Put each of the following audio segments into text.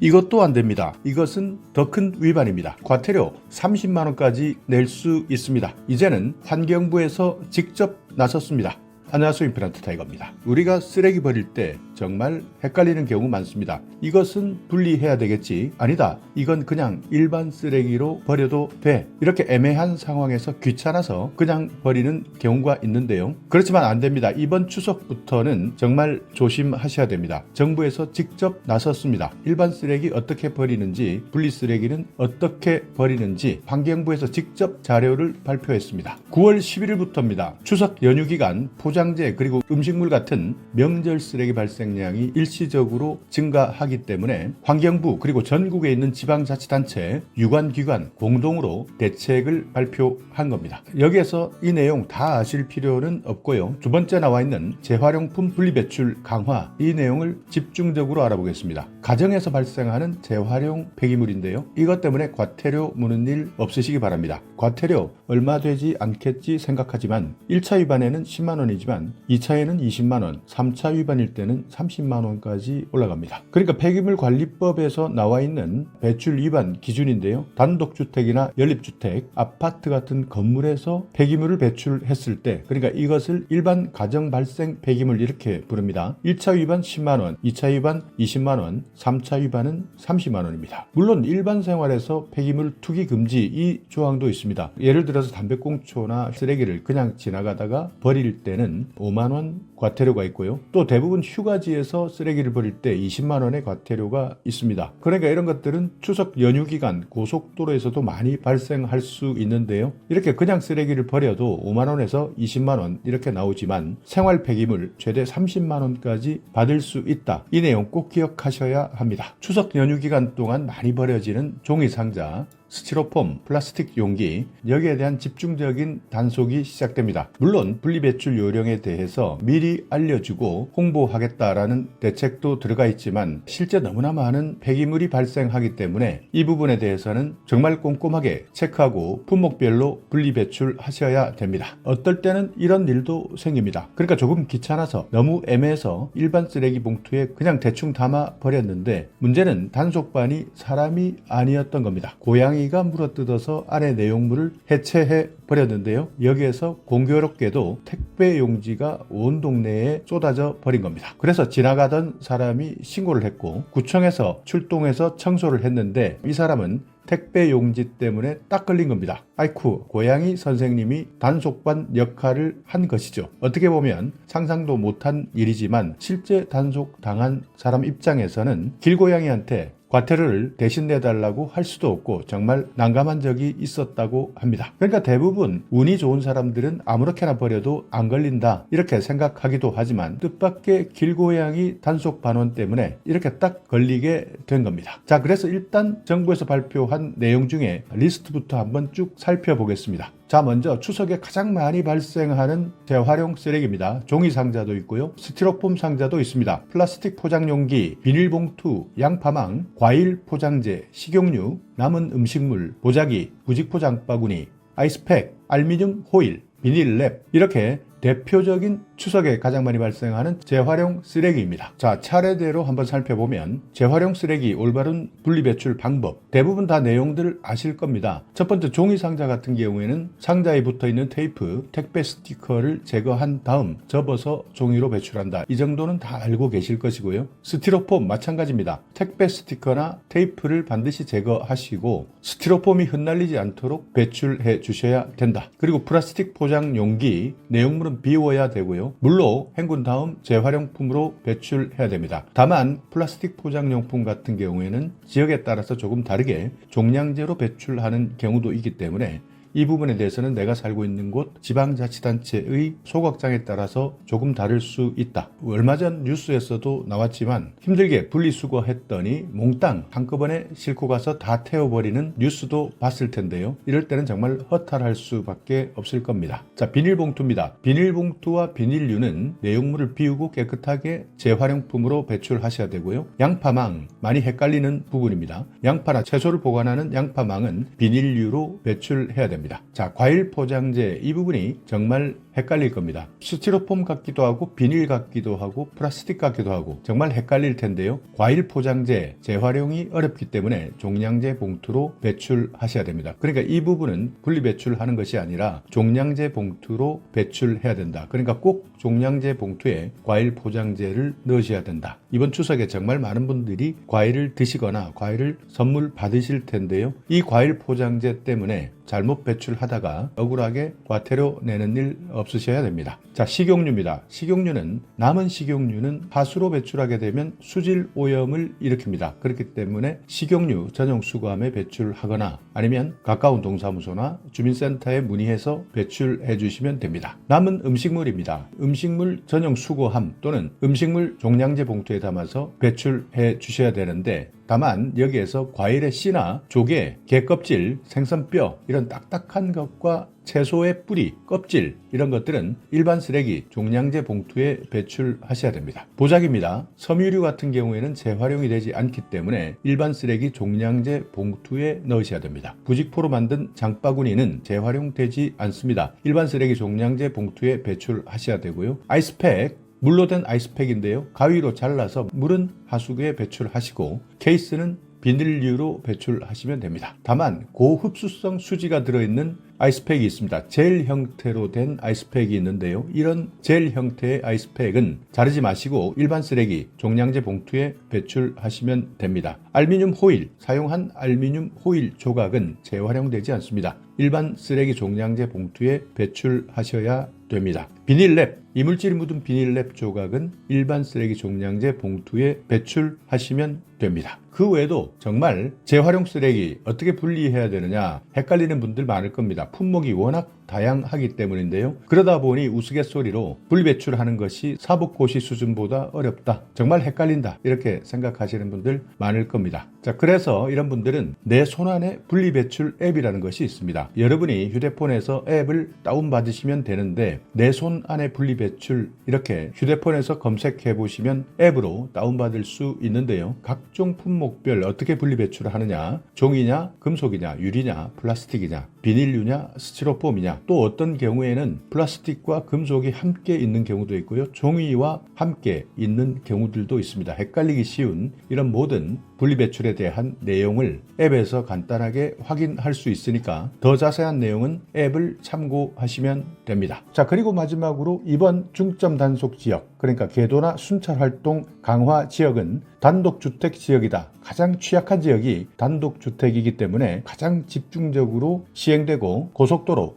이것도 안 됩니다. 이것은 더 큰 위반입니다. 과태료 30만 원까지 낼 수 있습니다. 이제는 환경부에서 직접 나섰습니다. 안녕하세요, 임플란트 타이거입니다. 우리가 쓰레기 버릴 때 정말 헷갈리는 경우 많습니다. 이것은 분리해야 되겠지, 아니다, 이건 그냥 일반 쓰레기로 버려도 돼, 이렇게 애매한 상황에서 귀찮아서 그냥 버리는 경우가 있는데요. 그렇지만 안 됩니다. 이번 추석부터는 정말 조심하셔야 됩니다. 정부에서 직접 나섰습니다. 일반 쓰레기 어떻게 버리는지, 분리 쓰레기는 어떻게 버리는지 환경부에서 직접 자료를 발표했습니다. 9월 11일부터입니다. 추석 연휴 기간 포장재 그리고 음식물 같은 명절 쓰레기 발생량이 일시적으로 증가하기 때문에 환경부 그리고 전국에 있는 지방자치단체, 유관기관 공동으로 대책을 발표한 겁니다. 여기에서 이 내용 다 아실 필요는 없고요. 두 번째 나와 있는 재활용품 분리배출 강화, 이 내용을 집중적으로 알아보겠습니다. 가정에서 발생하는 재활용 폐기물인데요. 이것 때문에 과태료 무는 일 없으시기 바랍니다. 과태료 얼마 되지 않겠지 생각하지만 1차 위반에는 10만 원이지만 2차에는 20만 원, 3차 위반일 때는 30만 원까지 올라갑니다. 그러니까 폐기물관리법에서 나와 있는 배출 위반 기준인데요. 단독주택이나 연립주택, 아파트 같은 건물에서 폐기물을 배출했을 때, 그러니까 이것을 일반 가정 발생 폐기물 이렇게 부릅니다. 1차 위반 10만 원, 2차 위반 20만 원, 3차 위반은 30만 원입니다. 물론 일반 생활에서 폐기물 투기 금지 이 조항도 있습니다. 예를 들어서 담배꽁초나 쓰레기를 그냥 지나가다가 버릴 때는 5만 원 과태료가 있고요. 또 대부분 휴가지에서 쓰레기를 버릴 때 20만 원의 과태료가 있습니다. 그러니까 이런 것들은 추석 연휴 기간 고속도로에서도 많이 발생할 수 있는데요. 이렇게 그냥 쓰레기를 버려도 5만 원에서 20만 원 이렇게 나오지만 생활 폐기물 최대 30만 원까지 받을 수 있다. 이 내용 꼭 기억하셔야 합니다. 추석 연휴 기간 동안 많이 버려지는 종이 상자, 스티로폼, 플라스틱 용기, 여기에 대한 집중적인 단속이 시작됩니다. 물론 분리배출 요령에 대해서 미리 알려주고 홍보하겠다라는 대책도 들어가 있지만 실제 너무나 많은 폐기물이 발생하기 때문에 이 부분에 대해서는 정말 꼼꼼하게 체크하고 품목별로 분리배출하셔야 됩니다. 어떨 때는 이런 일도 생깁니다. 그러니까 조금 귀찮아서 너무 애매해서 일반 쓰레기 봉투에 그냥 대충 담아 버렸는데 문제는 단속반이 사람이 아니었던 겁니다. 고양이가 물어뜯어서 안에 내용물을 해체해 버렸는데요. 여기에서 공교롭게도 택배 용지가 온 동네에 쏟아져 버린 겁니다. 그래서 지나가던 사람이 신고를 했고 구청에서 출동해서 청소를 했는데 이 사람은 택배 용지 때문에 딱 걸린 겁니다. 아이쿠, 고양이 선생님이 단속반 역할을 한 것이죠. 어떻게 보면 상상도 못한 일이지만 실제 단속 당한 사람 입장에서는 길고양이한테 과태료를 대신 내달라고 할 수도 없고 정말 난감한 적이 있었다고 합니다. 그러니까 대부분 운이 좋은 사람들은 아무렇게나 버려도 안 걸린다 이렇게 생각하기도 하지만 뜻밖의 길고양이 단속 반원 때문에 이렇게 딱 걸리게 된 겁니다. 자, 그래서 일단 정부에서 발표한 내용 중에 리스트부터 한번 쭉 살펴보겠습니다. 자, 먼저 추석에 가장 많이 발생하는 재활용 쓰레기입니다. 종이 상자도 있고요. 스티로폼 상자도 있습니다. 플라스틱 포장용기, 비닐봉투, 양파망, 과일 포장재, 식용유, 남은 음식물, 보자기, 부직포 장바구니, 아이스팩, 알루미늄 호일, 비닐랩, 이렇게 대표적인 추석에 가장 많이 발생하는 재활용 쓰레기입니다. 자, 차례대로 한번 살펴보면 재활용 쓰레기 올바른 분리배출 방법, 대부분 다 내용들 아실 겁니다. 첫 번째, 종이 상자 같은 경우에는 상자에 붙어있는 테이프, 택배 스티커를 제거한 다음 접어서 종이로 배출한다. 이 정도는 다 알고 계실 것이고요. 스티로폼 마찬가지입니다. 택배 스티커나 테이프를 반드시 제거하시고 스티로폼이 흩날리지 않도록 배출해 주셔야 된다. 그리고 플라스틱 포장 용기, 내용물은 비워야 되고요. 물로 헹군 다음 재활용품으로 배출해야 됩니다. 다만 플라스틱 포장용품 같은 경우에는 지역에 따라서 조금 다르게 종량제로 배출하는 경우도 있기 때문에 이 부분에 대해서는 내가 살고 있는 곳 지방자치단체의 소각장에 따라서 조금 다를 수 있다. 얼마 전 뉴스에서도 나왔지만 힘들게 분리수거했더니 몽땅 한꺼번에 싣고 가서 다 태워버리는 뉴스도 봤을 텐데요. 이럴 때는 정말 허탈할 수밖에 없을 겁니다. 자, 비닐봉투입니다. 비닐봉투와 비닐류는 내용물을 비우고 깨끗하게 재활용품으로 배출하셔야 되고요. 양파망, 많이 헷갈리는 부분입니다. 양파나 채소를 보관하는 양파망은 비닐류로 배출해야 됩니다. 자, 과일 포장재, 이 부분이 정말 헷갈릴 겁니다. 스티로폼 같기도 하고 비닐 같기도 하고 플라스틱 같기도 하고 정말 헷갈릴 텐데요. 과일 포장재 재활용이 어렵기 때문에 종량제 봉투로 배출하셔야 됩니다. 그러니까 이 부분은 분리 배출하는 것이 아니라 종량제 봉투로 배출해야 된다. 그러니까 꼭 종량제 봉투에 과일 포장재를 넣으셔야 된다. 이번 추석에 정말 많은 분들이 과일을 드시거나 과일을 선물 받으실 텐데요. 이 과일 포장재 때문에 잘못 배출하다가 억울하게 과태료 내는 일 없으셔야 됩니다. 자, 식용유입니다. 식용유는 남은 식용유는 하수로 배출하게 되면 수질 오염을 일으킵니다. 그렇기 때문에 식용유 전용 수거함에 배출하거나 아니면 가까운 동사무소나 주민센터에 문의해서 배출해 주시면 됩니다. 남은 음식물입니다. 음식물 전용 수거함 또는 음식물 종량제 봉투에 담아서 배출해 주셔야 되는데 다만 여기에서 과일의 씨나 조개, 게껍질, 생선뼈 이런 딱딱한 것과 채소의 뿌리, 껍질 이런 것들은 일반 쓰레기 종량제 봉투에 배출하셔야 됩니다. 보자기입니다. 섬유류 같은 경우에는 재활용이 되지 않기 때문에 일반 쓰레기 종량제 봉투에 넣으셔야 됩니다. 부직포로 만든 장바구니는 재활용되지 않습니다. 일반 쓰레기 종량제 봉투에 배출하셔야 되고요. 아이스팩 물로 된 아이스팩인데요. 가위로 잘라서 물은 하수구에 배출하시고 케이스는 비닐류로 배출하시면 됩니다. 다만 고흡수성 수지가 들어있는 아이스팩이 있습니다. 젤 형태로 된 아이스팩이 있는데요. 이런 젤 형태의 아이스팩은 자르지 마시고 일반 쓰레기 종량제 봉투에 배출하시면 됩니다. 알루미늄 호일, 사용한 알루미늄 호일 조각은 재활용되지 않습니다. 일반 쓰레기 종량제 봉투에 배출하셔야 됩니다. 비닐랩, 이물질이 묻은 비닐랩 조각은 일반 쓰레기 종량제 봉투에 배출하시면 됩니다. 그 외에도 정말 재활용 쓰레기 어떻게 분리해야 되느냐 헷갈리는 분들 많을 겁니다. 품목이 워낙 다양하기 때문인데요. 그러다 보니 우스갯소리로 분리배출하는 것이 사법고시 수준보다 어렵다. 정말 헷갈린다. 이렇게 생각하시는 분들 많을 겁니다. 자, 그래서 이런 분들은 내 손안에 분리배출 앱이라는 것이 있습니다. 여러분이 휴대폰에서 앱을 다운받으시면 되는데 내 손안에 분리배출 이렇게 휴대폰에서 검색해 보시면 앱으로 다운받을 수 있는데요. 각종 품목별 어떻게 분리배출을 하느냐, 종이냐, 금속이냐, 유리냐, 플라스틱이냐, 비닐류냐, 스티로폼이냐, 또 어떤 경우에는 플라스틱과 금속이 함께 있는 경우도 있고요. 종이와 함께 있는 경우들도 있습니다. 헷갈리기 쉬운 이런 모든 분리배출에 대한 내용을 앱에서 간단하게 확인할 수 있으니까 더 자세한 내용은 앱을 참고하시면 됩니다. 자, 그리고 마지막으로 이번 중점 단속 지역, 그러니까 계도나 순찰 활동 강화 지역은 단독주택 지역이다. 가장 취약한 지역이 단독주택이기 때문에 가장 집중적으로 시행되고 고속도로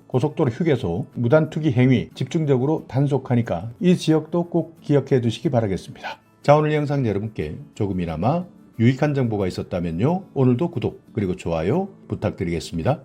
휴게소, 무단투기 행위 집중적으로 단속하니까 이 지역도 꼭 기억해 두시기 바라겠습니다. 자, 오늘 영상 여러분께 조금이나마 유익한 정보가 있었다면요. 오늘도 구독 그리고 좋아요 부탁드리겠습니다.